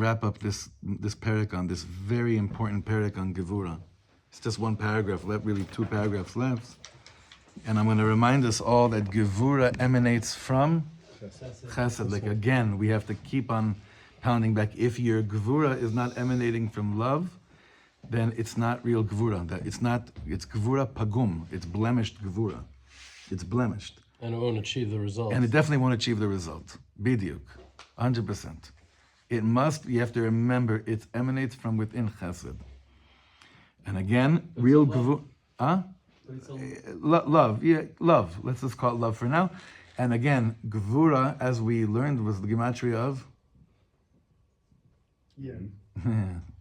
wrap up this parak on this very important parak on Gevura. It's just one paragraph left, really 2 paragraphs left. And I'm going to remind us all that Gevura emanates from Chesed. Like again, we have to keep on pounding back. If your Gevura is not emanating from love, then it's not real Gevura. It's Gevura pagum. It's blemished Gevura. It's blemished. And it won't achieve the result. And it definitely won't achieve the result. Bidyuk. 100%. You have to remember, it emanates from within Chesed. And again, real Gevura. Love. Yeah, love. Let's just call it love for now. And again, Gevura, as we learned, was the gematria of? Yeah.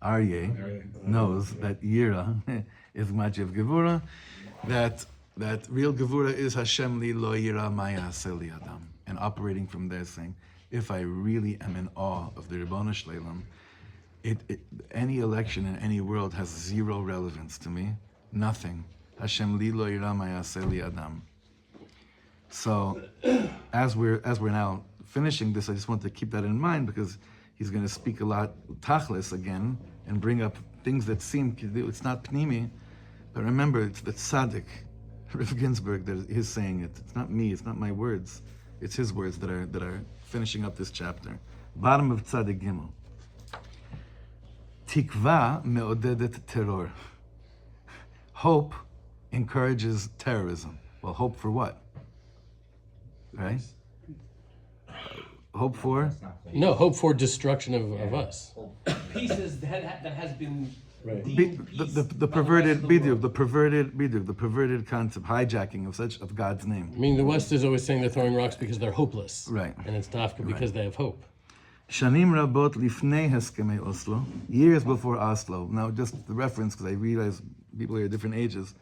Aryeh knows that Yira is gematria of Gevura, that real Gevura is Hashem li lo yira maya seli adam, and operating from there, saying, if I really am in awe of the Ribono Shel Olam, any election in any world has zero relevance to me, nothing. Hashem li lo yira maya seli adam. So, as we're now finishing this, I just want to keep that in mind because he's going to speak a lot tachlis again and bring up things that seem it's not pnimi, but remember it's the tzaddik, Rav Ginsburg, that is saying it. It's not me. It's not my words. It's his words that are finishing up this chapter. Bottom of Tzaddik Gimel. Tikva me'odedet terror. Hope encourages terrorism. Well, hope for what? Right? Hope for? No, hope for destruction of us. Pieces that has been the perverted bidyuk, the perverted concept, hijacking of God's name. I mean, the West is always saying they're throwing rocks because they're hopeless. Right. And it's dafka because they have hope. Shanim rabot lifnei heskemei Oslo, years before Oslo. Now, just the reference, because I realize people are at different ages.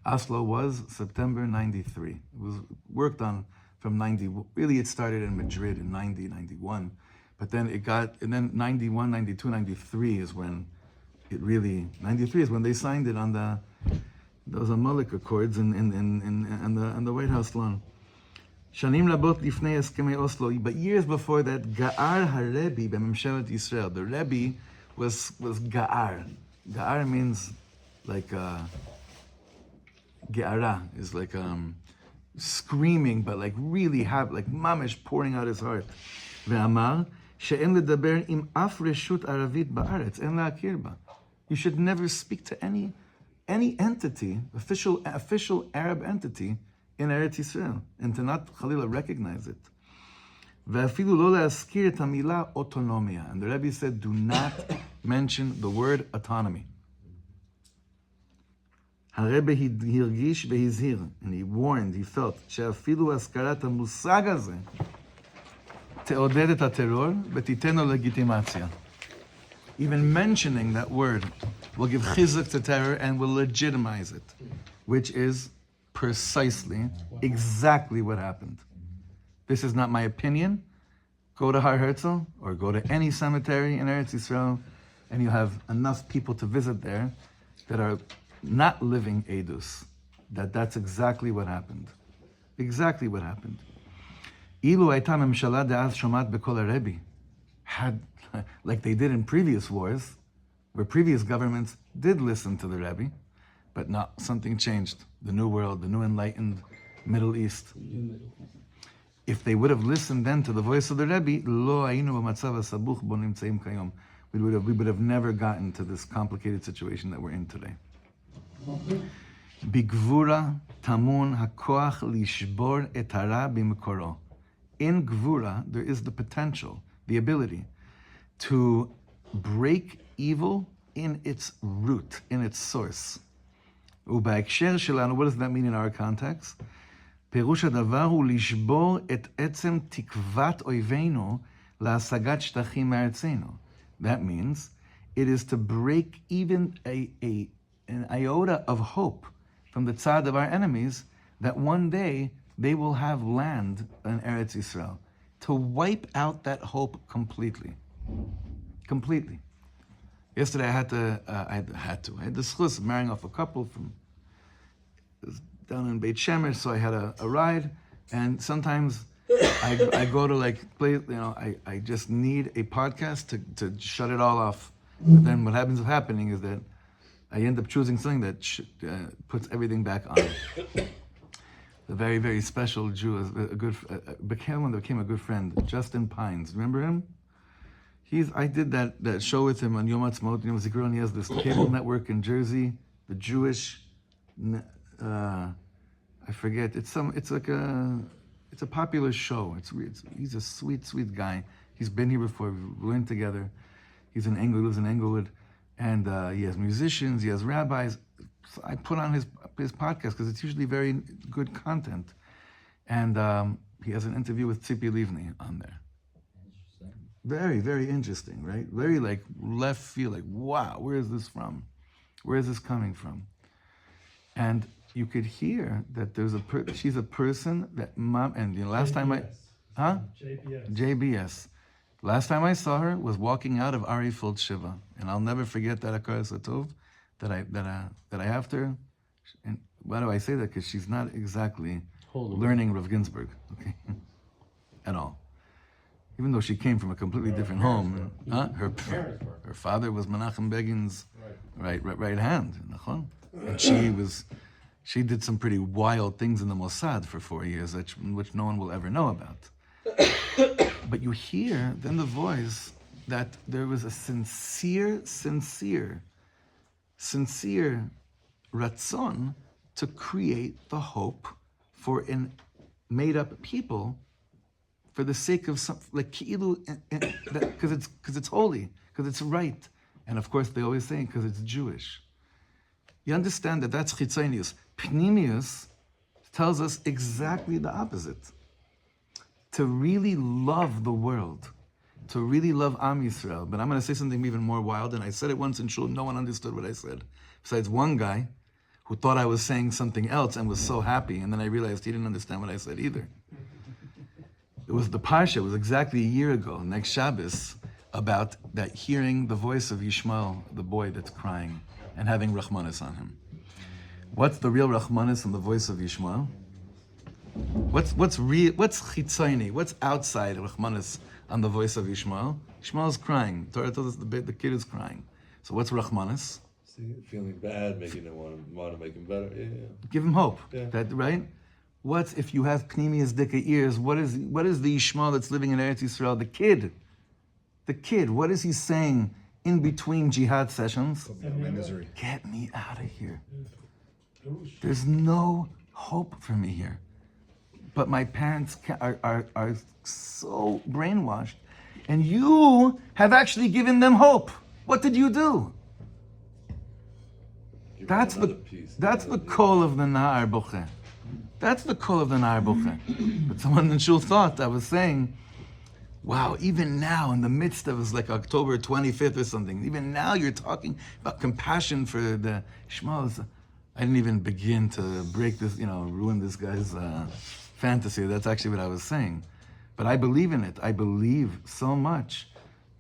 Oslo was September 93. It was worked on from 90. Really, it started in Madrid in 90, 91. But then and then 91, 92, 93 is when it really, 93 is when they signed it on those Amalek Accords in the White House lawn. Shanim rabot lifnei eskemei Oslo, but years before that, Ga'ar HaRebbi b'Memshelet Yisrael. The Rebbe was Ga'ar. Ga'ar means like Ge'ara is like screaming, but like really like mamish pouring out his heart. Ve'amar she'en ledaber im af reshut aravit ba'aretz en la'akir ba. You should never speak to any entity, official Arab entity in Eretz Yisrael, and to not Chalila recognize it. Ve'afilu lo la'askir et hamila autonomia. And the Rebbe said, do not mention the word autonomy. Harebe hirgish ve'hizhir, and he warned, he felt, she'afilu askarat ha'musag hazeh te'oded et ha'terror ve'titen lo legitimatzia. Even mentioning that word will give chizuk to terror and will legitimize it, which is precisely, exactly what happened. This is not my opinion. Go to Har Herzl or go to any cemetery in Eretz Yisrael, and you have enough people to visit there that are not living edus. That's exactly what happened. Exactly what happened. Ilu hayta memshala de'az shomat b'kol haRebbi, had, like they did in previous wars, where previous governments did listen to the Rebbe, but not, something changed. The new world, the new enlightened Middle East. If they would have listened then to the voice of the Rebbe, lo hayinu b'matzav hasabuch bo nimtzeim kayom. We would have never gotten to this complicated situation that we're in today. Bigvura tamun hakoach lishbor et hara b'mekoro. In Gevura, there is the potential, the ability to break evil in its root, in its source. ובהקשר שלנו, what does that mean in our context? פירוש הדבר הוא לשבור את עצם תקוות אויבינו להשגת שטחים מארצנו. That means it is to break even an iota of hope from the tzad of our enemies that one day they will have land in Eretz Yisrael. To wipe out that hope completely. Completely. Yesterday I had the schus of marrying off a couple from down in Beit Shemesh, so I had a ride, and sometimes I go to like play, I just need a podcast to shut it all off. But then what ends up happening is that I end up choosing something that puts everything back on. A very, very special Jew, became a good friend, Justin Pines. Remember him? I did that show with him on Yom Ha'atzmaut, Yom Zikaron. He has this cable network in Jersey, the Jewish, I forget. It's a popular show. He's a sweet, sweet guy. He's been here before. We learned together. He's in Englewood, lives in Englewood, and he has musicians. He has rabbis. So I put on his podcast because it's usually very good content, and he has an interview with Tzipi Livni on there. Very, very interesting, right? Very like left field, like, wow, where is this from? Where is this coming from? And you could hear that she's a person that mom, and last time JBS. Last time I saw her was walking out of Ari Field Shiva, and I'll never forget that Akar Satov that I have to her. And why do I say that? Because she's not exactly learning Rav Ginsburg, okay, at all. Even though she came from a completely different home, her father was Menachem Begin's right hand, and she did some pretty wild things in the Mossad for 4 years, which no one will ever know about. But you hear then the voice that there was a sincere ratzon to create the hope for an made-up people, for the sake of some, like ki'ilu, because it's holy, because it's right, and of course they always say because it's Jewish. You understand that that's chitzonius. Pnimius tells us exactly the opposite. To really love the world, to really love Am Yisrael. But I'm going to say something even more wild, and I said it once in shul. No one understood what I said, besides one guy who thought I was saying something else and was so happy, and then I realized he didn't understand what I said either. It was the Parsha, it was exactly a year ago, next Shabbos, about that hearing the voice of Yishmael, the boy that's crying, and having Rachmanis on him. What's the real Rachmanis on the voice of Yishmael? What's chitzoni? What's outside Rachmanis on the voice of Yishmael? Yishmael's crying. Torah tells us the kid is crying. So what's Rachmanis? Feeling bad, making him want to make him better. Yeah. Give him hope. Yeah. That right? What's if you have pnimius dika ears? What is the Yishmael that's living in Eretz Yisrael? The kid. What is he saying in between jihad sessions? Misery. Get me out of here. There's no hope for me here. But my parents are so brainwashed, and you have actually given them hope. What did you do? That's the call of the Na'ar Boche. That's the call of the Na'ar Boche. But someone in shul thought I was saying, wow, even now in the midst of, it was like October 25th or something, even now you're talking about compassion for the Shmuel. I didn't even begin to break this, ruin this guy's fantasy. That's actually what I was saying. But I believe in it. I believe so much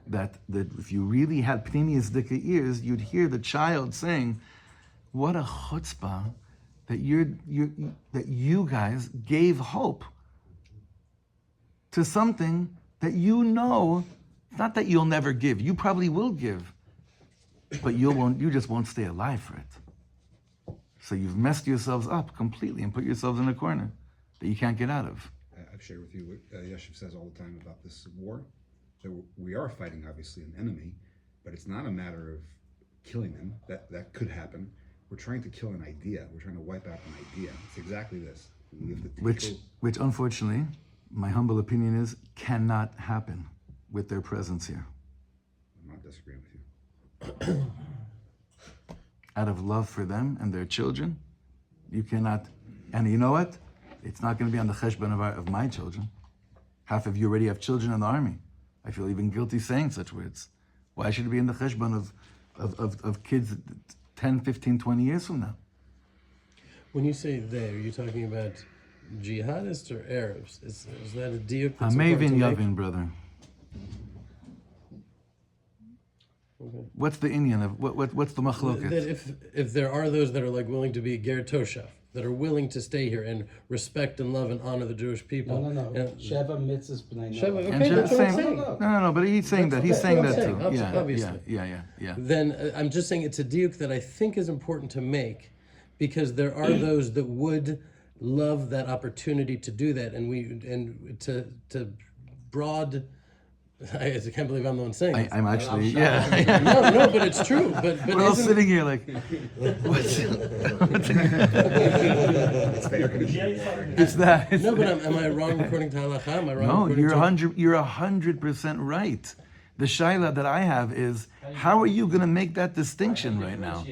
that if you really had pnimius dika ears, you'd hear the child saying, what a chutzpah that you guys gave hope to something that it's not that you'll never give. You probably will give, but you just won't stay alive for it. So you've messed yourselves up completely and put yourselves in a corner that you can't get out of. I've shared with you what Yeshiv says all the time about this war. So we are fighting, obviously, an enemy, but it's not a matter of killing them. That could happen. We're trying to kill an idea. We're trying to wipe out an idea. It's exactly this. Which unfortunately, my humble opinion is, cannot happen with their presence here. I'm not disagreeing with you. Out of love for them and their children, you cannot. And you know what? It's not going to be on the cheshbon of my children. Half of you already have children in the army. I feel even guilty saying such words. Why should it be in the cheshbon of kids 10, 15, 20 years from now? When you say they, are you talking about jihadists or Arabs? Is that a diuk? Amavin Yavin, brother. Okay. What's the Indian of what's the machloket? That if there are those that are like willing to be ger toshav, that are willing to stay here and respect and love and honor the Jewish people. No. And, Sheva mitzvahs b'nai Sheva, noach. okay, And that's what I'm saying, saying. no, but he's saying that. He's That's saying what that I'm too. saying, Yeah, obviously. yeah. Then I'm just saying it's a diuk that I think is important to make, because there are those that would love that opportunity to do that, and to broad. I can't believe I'm the one saying it. I'm actually, yeah. No, but it's true. But We're all isn't- sitting here like, what's It's fair. it's that. It's No, but am I wrong according to halacha? Am I wrong? No, according to... you're 100% right. The shaila that I have is, how are you going to make that distinction right now?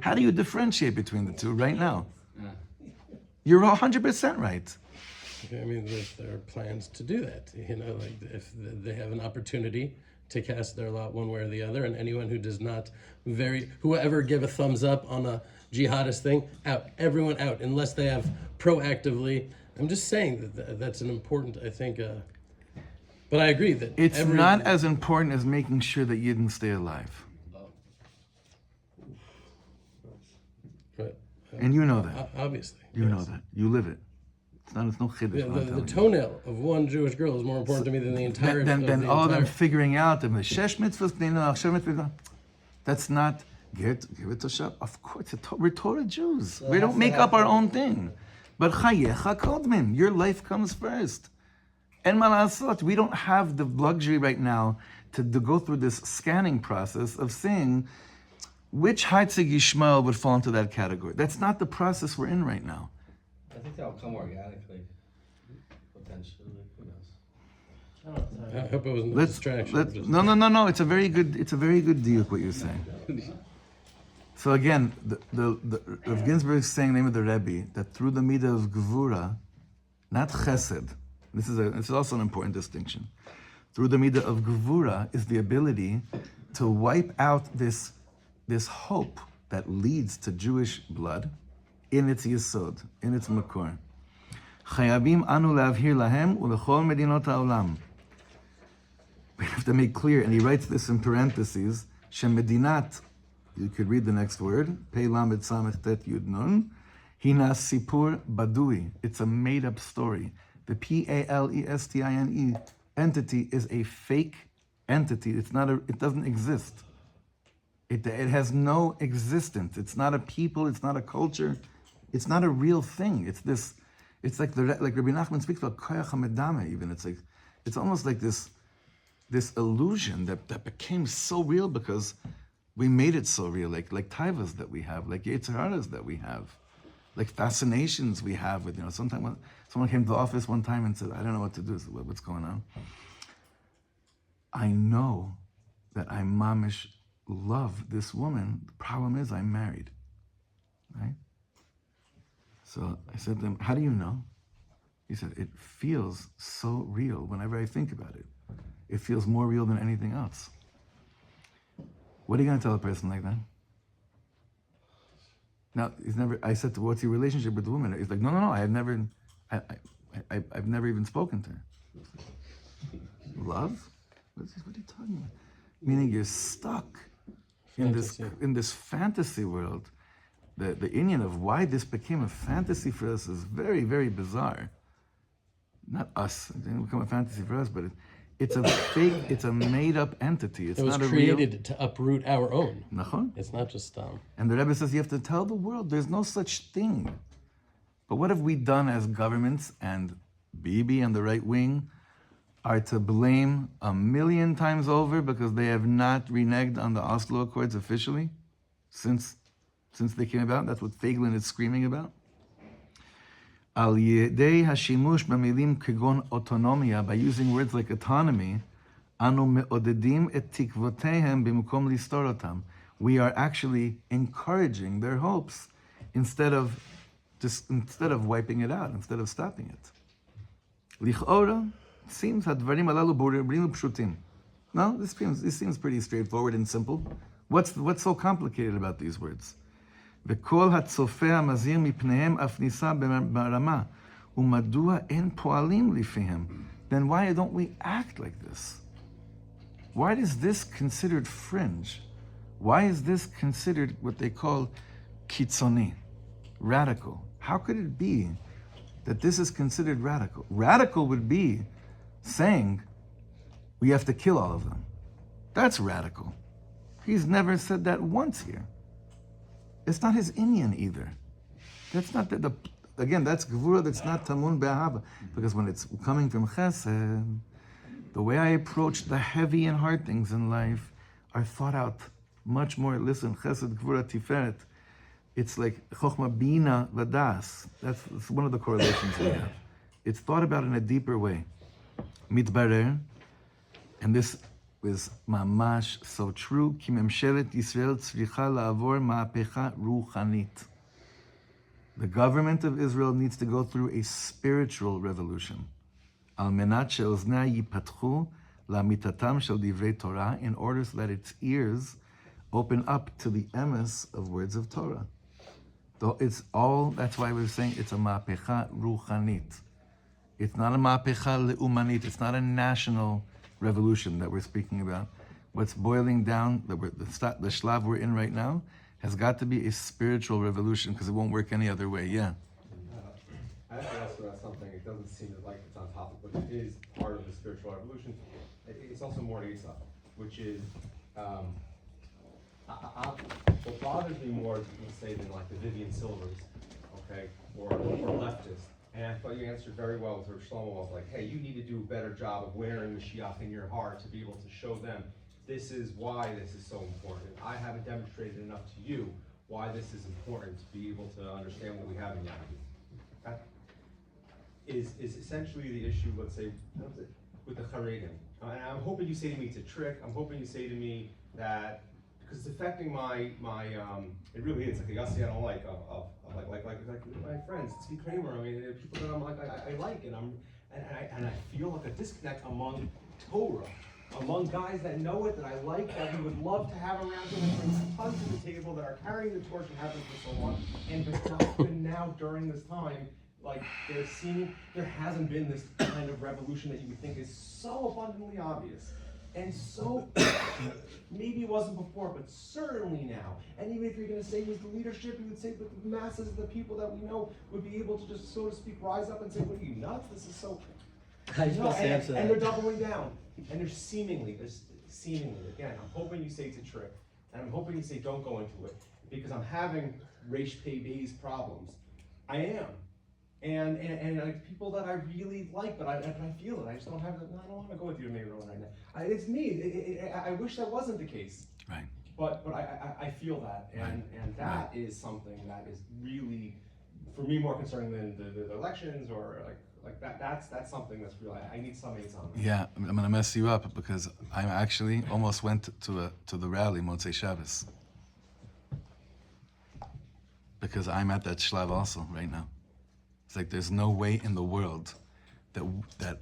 How do you differentiate between the two right now? You're 100% right. I mean, there are plans to do that. You know, like if they have an opportunity to cast their lot one way or the other, and anyone who does not whoever give a thumbs up on a jihadist thing, out. Everyone out, unless they have proactively. I'm just saying that's an important, I think. But I agree that It's not as important as making sure that you didn't stay alive. Right. And you know that. Obviously. You know that. You live it. It's no chiddush. The toenail of one Jewish girl is more important to me than the entire. Then all of them figuring out the shesh mitzvahs, shesh mitzvahs. That's not give it to shop. Of course, we're Torah Jews. We don't make up our own thing. But chayecha kodmin, your life comes first. En ma la'asot, we don't have the luxury right now to go through this scanning process of seeing which Heitzig Yishmael would fall into that category. That's not the process we're in right now. I think that'll come organically, potentially. Who knows? I hope it wasn't a distraction. Just- No. It's a very good deal what you're saying. So again, the Rav Ginsburg is saying, the name of the Rebbe, that through the midda of Gevura, not Chesed. This is also an important distinction. Through the midda of Gevura is the ability to wipe out this hope that leads to Jewish blood in its yesod, in its makor. Chayabim anu leavhir lahem ulechol medinot haolam. We have to make clear, and he writes this in parentheses, shemedinat, you could read the next word, pei lamed samech tet yud nun, hina sipur badui. It's a made-up story. The Palestine entity is a fake entity. It doesn't exist. It has no existence. It's not a people. It's not a culture. It's not a real thing. It's like Rabbi Nachman speaks about koyach hamedame. Even it's almost like this illusion that became so real because we made it so real. Like taivas that we have, like yetzer haras that we have, like fascinations we have with Sometimes when someone came to the office one time and said, "I don't know what to do. What's going on?" I know that I mamish love this woman. The problem is I'm married, right? So I said to him, "How do you know?" He said, "It feels so real whenever I think about it. It feels more real than anything else." What are you going to tell a person like that? Now, I said, "What's your relationship with the woman?" He's like, No, I've never even spoken to her. Love? What are you talking about? Meaning you're stuck in this fantasy world. The inyan of why this became a fantasy for us is very, very bizarre. Not us. It didn't become a fantasy for us, but it's a fake, it's a made-up entity. It's It was not a created real... to uproot our own. Nachon? It's not just And the Rebbe says you have to tell the world there's no such thing. But what have we done as governments, and Bibi and the right wing are to blame 1,000,000 times over because they have not reneged on the Oslo Accords officially since they came about? That's what Feiglin is screaming about. Al yedei hashimush b'milim kegon autonomia, by using words like autonomy, anu me'odedim et tikvotehem b'mukom listorotam. We are actually encouraging their hopes instead of wiping it out, instead of stopping it. Lichora seems hadvarim alalu borim pshutim. No, this seems pretty straightforward and simple. What's so complicated about these words? וכל הצופה המזהיר מפניהם אף ניסה ברמה, ומדוע אין פועלים לפיהם? Then why don't we act like this? Why is this considered fringe? Why is this considered what they call kitzoni, radical? how could it be that this is considered radical? Radical would be saying we have to kill all of them. That's radical. He's never said that once here. It's not his Inyan either. That's not again, that's Gevura, that's not Tamun Be'ahava. Because when it's coming from Chesed, the way I approach the heavy and hard things in life are thought out much more. Listen, Chesed, Gevura, Tiferet, it's like Chochma, Bina, Vadas. That's one of the correlations we have. It's thought about in a deeper way. Mitbarer, and this is mamash so true, Ki Memshelet Yisrael tzricha la'avor ma'apecha ruchanit. The government of Israel needs to go through a spiritual revolution. Al menat she'oznei yipatchu la'mitatam shel divrei Torah, in order so that its ears open up to the emes of words of Torah. It's all, that's why we're saying it's a ma'apecha ruchanit. It's not a ma'apecha le'umanit. It's not a national revolution that we're speaking about. What's boiling down, the shlav we're in right now, has got to be a spiritual revolution, because it won't work any other way. Yeah. I have to ask about something. It doesn't seem like it's on topic, but it is part of the spiritual revolution. It's also more Isa, which is what bothers me more, let's say, than like the Vivian Silvers, okay, or leftists. And I thought you answered very well with Rav Shlomo. Was like, hey, you need to do a better job of wearing Mashiach in your heart to be able to show them this is why this is so important. I haven't demonstrated enough to you why this is important to be able to understand what we have in Yahweh. That is essentially the issue, let's say, with the Haredim. And I'm hoping you say to me it's a trick. I'm hoping you say to me that, because it's affecting my it really is, like a Yossi I don't like, like my friends, Tzvi Kramer, I mean, people that I'm like, I like, and I feel like a disconnect among Torah, among guys that know it, that I like, that we would love to have around here, that bring tons to the table, that are carrying the torch and have been for so long, and but often now during this time, like there hasn't been this kind of revolution that you would think is so abundantly obvious. And so, maybe it wasn't before, but certainly now. And even if you're going to say it was the leadership, you would say that the masses of the people that we know would be able to just, so to speak, rise up and say, what are you, nuts? This is so... How you supposed to answer that? And they're doubling down. And they're seemingly, again, I'm hoping you say it's a trick. And I'm hoping you say don't go into it. Because I'm having Reish Pei Beis problems. I am. And like people that I really like, but I feel it. I just don't have it. I don't want to go with you to Mayroon right now. It's me. I wish that wasn't the case. Right. But I feel that, and that is something that is really, for me, more concerning than the elections or like that. That's something that's real. I need some aids on that. Yeah, I'm gonna mess you up because I actually almost went to the rally Motzei Shabbos, because I'm at that shlav also right now. It's like there's no way in the world that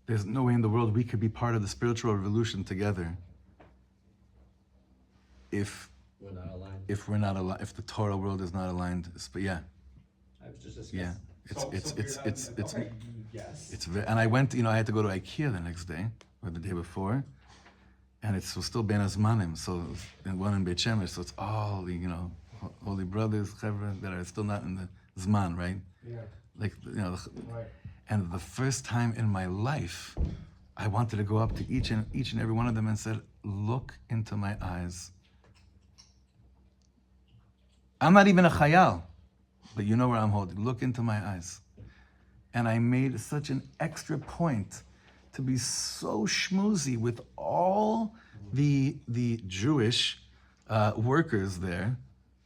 there's no way in the world we could be part of the spiritual revolution together if We're not aligned. if the Torah world is not aligned. But yeah, I was just discussing. yeah, it's okay, yes. it's very, and I went, I had to go to IKEA the next day or the day before, and it was still Ben Azmanim, so one in Beit Shemesh, so it's all the holy brothers, Chevra, that are still not in the Zman, right? Yeah. Like, Right. And the first time in my life, I wanted to go up to each and every one of them and said, look into my eyes. I'm not even a chayal, but you know where I'm holding. Look into my eyes. And I made such an extra point to be so schmoozy with all the Jewish workers there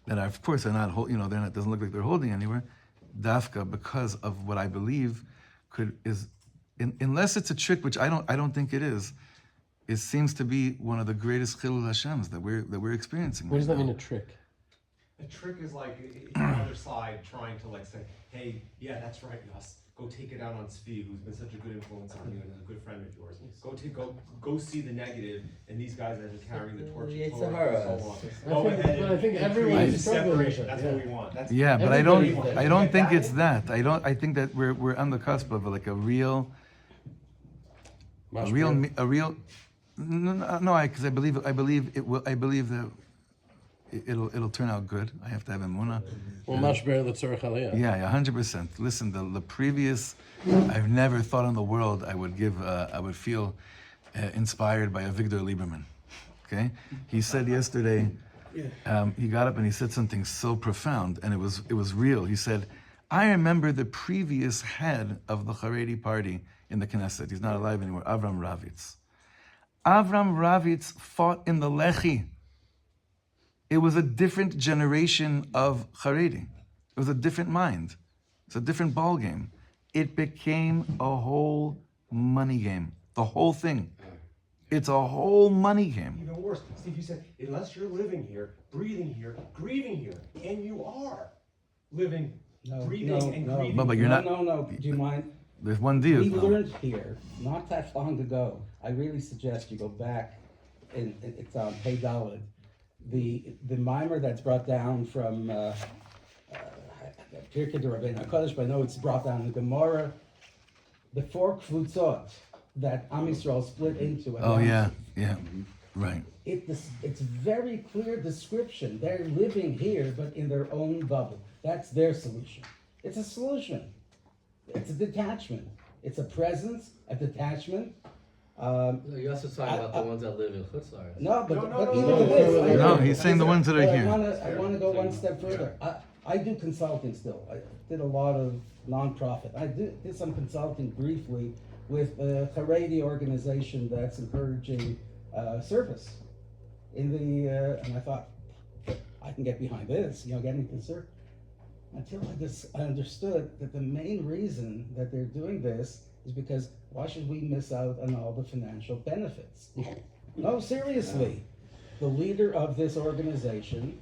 that are, of course, they're not, it doesn't look like they're holding anywhere. Dafka, because of what I believe unless it's a trick, which I don't think it is, it seems to be one of the greatest chilul Hashems that we're experiencing. What does right that now. mean, a trick? A trick is like the other side trying to like say, hey, yeah, that's right, Yas. Go take it out on Tzvi, who's been such a good influence on you and is a good friend of yours. Go see the negative, and these guys that are carrying the torch of Torah for so long. Go ahead I think and everyone create is struggling with separation. it, That's yeah. what we want. That's Yeah, but Everybody- I don't think it's that. I think that we're on the cusp of like a real. No, because I believe it will. I believe that it'll turn out good. I have to have emunah. Well, mashber l'tzorech aliyah. Yeah, 100%. Listen, the previous, I've never thought in the world I would feel inspired by Avigdor Lieberman. Okay, he said yesterday, he got up and he said something so profound, and it was real. He said, I remember the previous head of the Haredi party in the Knesset. He's not alive anymore. Avram Ravitz. Avram Ravitz fought in the Lehi. It was a different generation of Haredi. It was a different mind. It's a different ball game. It became a whole money game. The whole thing. It's a whole money game. Even worse, Steve, you said, unless you're living here, breathing here, grieving here, and you are living, breathing, and grieving. But you're not. No. Do you mind? There's one deal. We learned here, not that long ago. I really suggest you go back, and it's on Hey Daled. The mimer that's brought down from Pirkei Rabbeinu HaKadosh, but I know it's brought down in the Gemara. The four kvutzot that Am Yisrael split into. Oh yeah, right. It's very clear description. They're living here, but in their own bubble. That's their solution. It's a solution. It's a detachment. It's a presence, a detachment. You're also talking about the ones that live in Chutzlar. No, but even this. No, he's saying the ones that are here. I want to go one step further. I do consulting still. I did a lot of nonprofit. I did some consulting briefly with a Haredi organization that's encouraging service in the, and I thought, I can get behind this, getting concerned. Until I understood that the main reason that they're doing this is because why should we miss out on all the financial benefits? No, seriously. The leader of this organization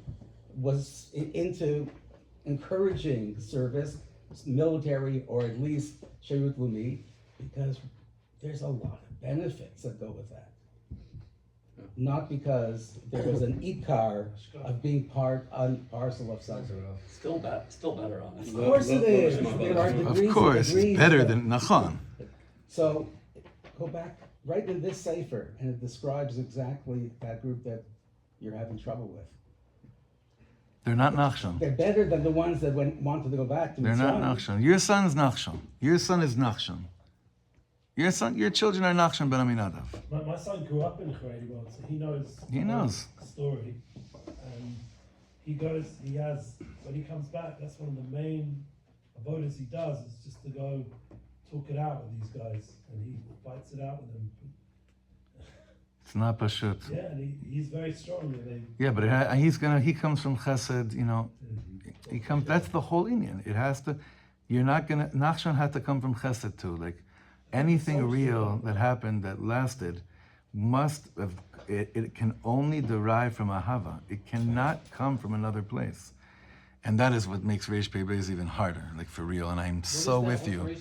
was into encouraging service, military, or at least Shirut Lumi, because there's a lot of benefits that go with that. Not because there was an ikar of being part and parcel of something. Still better, honestly. Of course it is. There are degrees Of course, and degrees, it's better but- than Nachon. So, go back right in this sefer, and it describes exactly that group that you're having trouble with. They're not Nachshon. They're better than the ones that wanted to go back to They're not Mitzrayim. Nachshon. Your son's Nachshon. Your son is Nachshon. Your children are Nachshon ben Aminadav. My son grew up in the Haredi world, so he knows. He knows. The story, and when he comes back, that's one of the main avodas he does is just to go talk it out with these guys, and he fights it out with them. It's not Pashut. Yeah, and he's very strong. Yeah, but he comes from Chesed, he comes, that's the whole Indian. It has to, Nachshon had to come from Chesed too. Like, anything real that happened that lasted it can only derive from Ahava. It cannot come from another place. And that is what makes Reish Pei Beis even harder, like for real, and I'm so with you.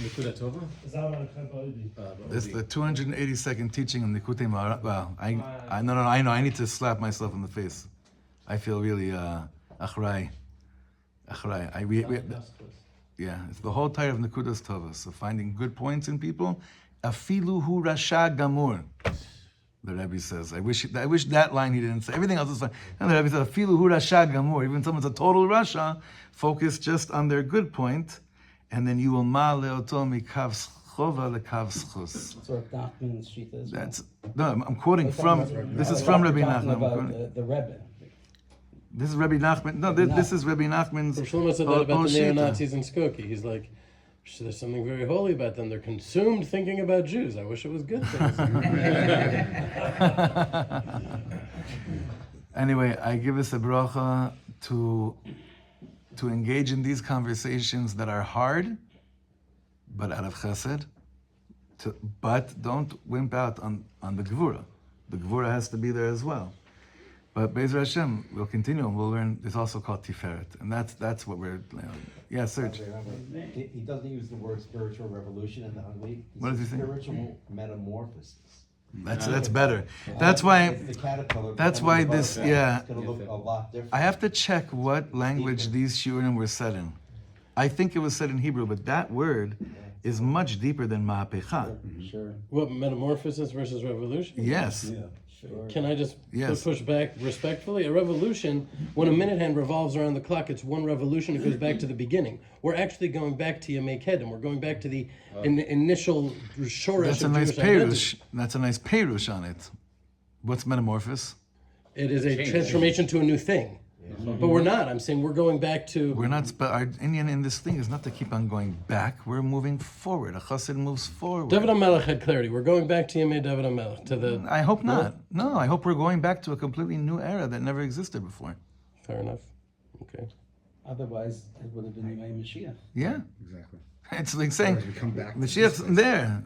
Nikudat Tova? It's the 282nd teaching of Nikutei Ma'ara. Well, I know, I need to slap myself in the face. I feel really, achrai. Yeah, it's the whole type of Nikudas Tova. So finding good points in people. Afilu hu rasha gamur. The Rebbe says. I wish that line he didn't say. Everything else is fine. And the Rebbe says, Afilu hu rasha gamur. Even someone's a total rasha, focus just on their good point, and then you will ma'ale oto mikav chova lekav schus. That's what Nachman's sheet is. I'm quoting from. This is from Rabbi Nachman. About the Rebbe. This is Rabbi Nachman. No, this is Rabbi Nachman's. Rav Shlomo said that about the Shita. neo-Nazis in Skokie. He's like, there's something very holy about them. They're consumed thinking about Jews. I wish it was good things. Anyway, I give us a bracha to engage in these conversations that are hard, but out of chesed. But don't wimp out on the Gevura. The Gevura has to be there as well. But Be'ezer Hashem, we'll continue and we'll learn. It's also called Tiferet, and that's what we're. Yeah, Serge. He doesn't use the word spiritual revolution in the Hungary. What does he say? Spiritual metamorphosis. That's better. That's why. It's the caterpillar. That's why becoming a this. butterfly. Yeah. It's going to look a lot different. I have to check what language these shiurim were said in. I think it was said in Hebrew, but that word is much deeper than Ma'apecha. Sure. What, metamorphosis versus revolution? Yes. Can I just Yes. push back respectfully? A revolution, when a minute hand revolves around the clock, it's one revolution. It goes back to the beginning. We're actually going back to Yemei Kedem. We're going back to the initial shorish That's a of nice Jewish identity. perush. That's a nice perush on it. What's metamorphosis? It is a transformation to a new thing. But we're not. I'm saying we're going back to. We're not. But our Indian in this thing is not to keep on going back. We're moving forward. A chassid moves forward. David HaMelech had clarity. We're going back to Yemei David HaMelech, to the. I hope not. No, I hope we're going back to a completely new era that never existed before. Fair enough. Okay. Otherwise, it would have been Yemei Mashiach. Yeah, Exactly. it's like saying Otherwise we come back to Mashiach's this place. there.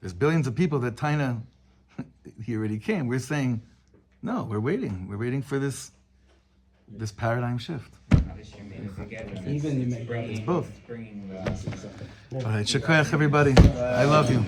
There's billions of people that Taina, he already came. We're saying, no, we're waiting. We're waiting for this paradigm shift. Even Yemei. It's both. All right, Shekoyach, everybody. I love you.